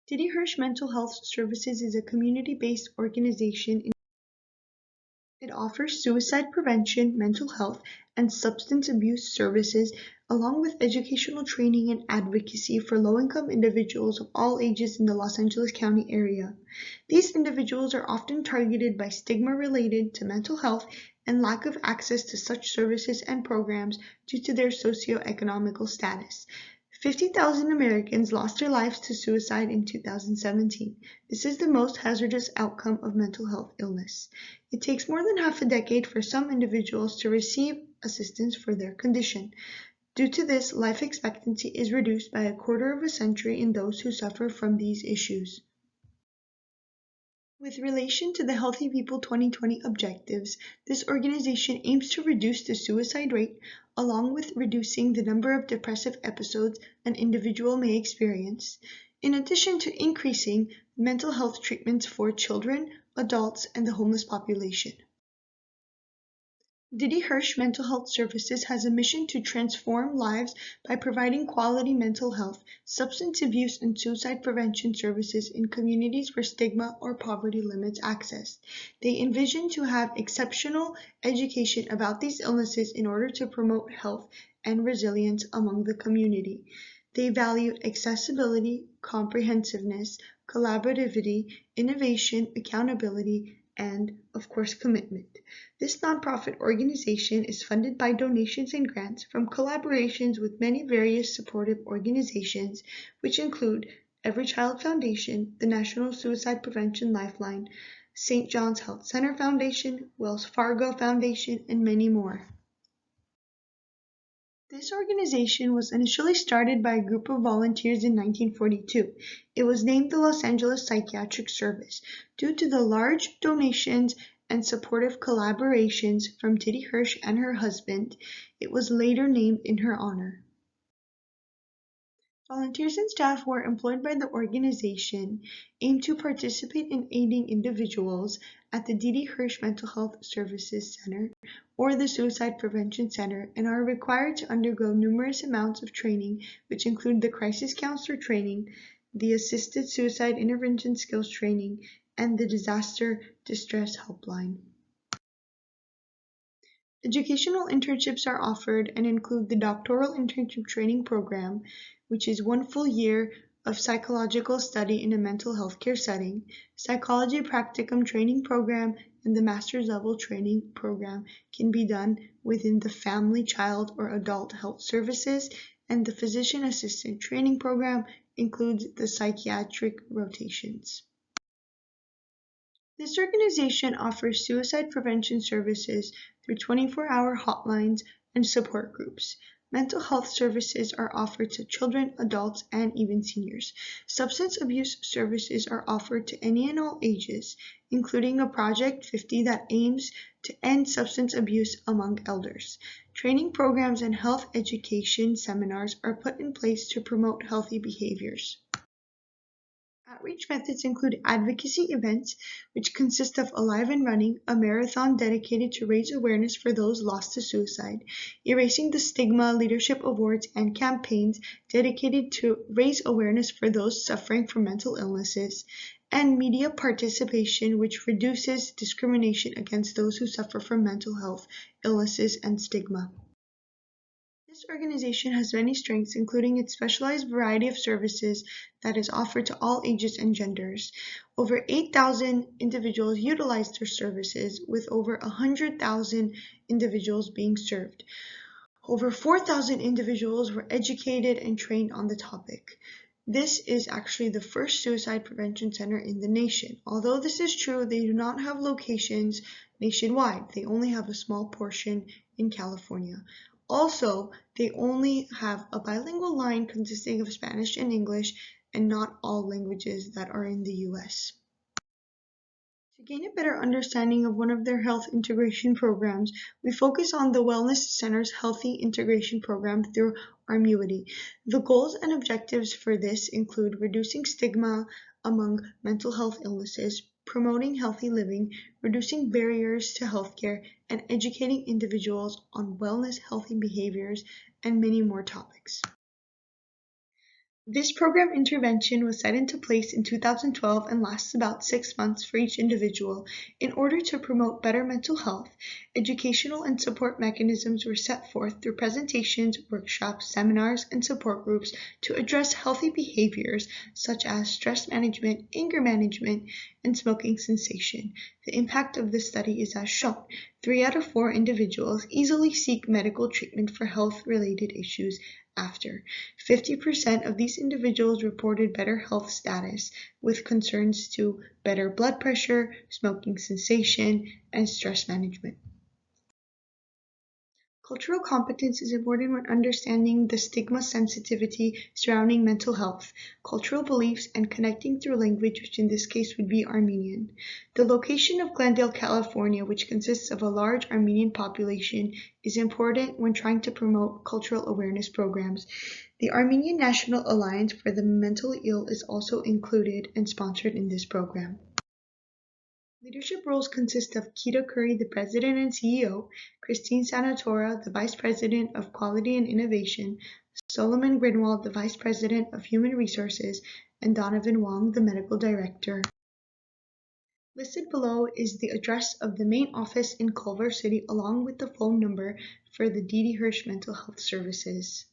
Didi Hirsch Mental Health Services is a community-based organization. It offers suicide prevention, mental health, and substance abuse services, along with educational training and advocacy for low-income individuals of all ages in the Los Angeles County area. These individuals are often targeted by stigma related to mental health and lack of access to such services and programs due to their socioeconomic status. 50,000 Americans lost their lives to suicide in 2017. This is the most hazardous outcome of mental health illness. It takes more than half a decade for some individuals to receive assistance for their condition. Due to this, life expectancy is reduced by a quarter of a century in those who suffer from these issues. With relation to the Healthy People 2020 objectives, this organization aims to reduce the suicide rate, along with reducing the number of depressive episodes an individual may experience, in addition to increasing mental health treatments for children, adults, and the homeless population. Didi Hirsch Mental Health Services has a mission to transform lives by providing quality mental health, substance abuse, and suicide prevention services in communities where stigma or poverty limits access. They envision to have exceptional education about these illnesses in order to promote health and resilience among the community. They value accessibility, comprehensiveness, collaborativity, innovation, accountability, and, of course, commitment. This nonprofit organization is funded by donations and grants from collaborations with many various supportive organizations, which include Every Child Foundation, the National Suicide Prevention Lifeline, St. John's Health Center Foundation, Wells Fargo Foundation, and many more. This organization was initially started by a group of volunteers in 1942. It was named the Los Angeles Psychiatric Service due to the large donations and supportive collaborations from Didi Hirsch and her husband. It was later named in her honor. Volunteers and staff who are employed by the organization aim to participate in aiding individuals at the Didi Hirsch Mental Health Services Center or the Suicide Prevention Center and are required to undergo numerous amounts of training, which include the Crisis Counselor training, the Assisted Suicide Intervention Skills training, and the Disaster Distress Helpline. Educational internships are offered and include the Doctoral Internship Training Program, which is 1 full year of psychological study in a mental health care setting, Psychology Practicum Training Program, and the Master's Level Training Program can be done within the Family, Child, or Adult Health Services, and the Physician Assistant Training Program includes the psychiatric rotations. This organization offers suicide prevention services through 24-hour hotlines and support groups. Mental health services are offered to children, adults, and even seniors. Substance abuse services are offered to any and all ages, including a Project 50 that aims to end substance abuse among elders. Training programs and health education seminars are put in place to promote healthy behaviors. Outreach methods include advocacy events, which consist of Alive and Running, a marathon dedicated to raise awareness for those lost to suicide, Erasing the Stigma leadership awards, and campaigns dedicated to raise awareness for those suffering from mental illnesses, and media participation, which reduces discrimination against those who suffer from mental health illnesses and stigma. This organization has many strengths, including its specialized variety of services that is offered to all ages and genders. Over 8,000 individuals utilize their services, with over 100,000 individuals being served. Over 4,000 individuals were educated and trained on the topic. This is actually the first suicide prevention center in the nation. Although this is true, they do not have locations nationwide. They only have a small portion in California. Also, they only have a bilingual line consisting of Spanish and English, and not all languages that are in the US. To gain a better understanding of one of their health integration programs, we focus on the Wellness Center's Healthy Integration Program through Armuity. The goals and objectives for this include reducing stigma among mental health illnesses, promoting healthy living, reducing barriers to healthcare, and educating individuals on wellness, healthy behaviors, and many more topics. This program intervention was set into place in 2012 and lasts about 6 months for each individual. In order to promote better mental health, educational and support mechanisms were set forth through presentations, workshops, seminars, and support groups to address healthy behaviors such as stress management, anger management, and smoking cessation. The impact of this study is as shown. 3 out of 4 individuals easily seek medical treatment for health-related issues after. 50% of these individuals reported better health status, with concerns to better blood pressure, smoking cessation, and stress management. Cultural competence is important when understanding the stigma sensitivity surrounding mental health, cultural beliefs, and connecting through language, which in this case would be Armenian. The location of Glendale, California, which consists of a large Armenian population, is important when trying to promote cultural awareness programs. The Armenian National Alliance for the Mentally Ill is also included and sponsored in this program. Leadership roles consist of Kita Curry, the President and CEO, Christine Sanatora, the Vice President of Quality and Innovation, Solomon Grinwald, the Vice President of Human Resources, and Donovan Wong, the Medical Director. Listed below is the address of the main office in Culver City along with the phone number for the Didi Hirsch Mental Health Services.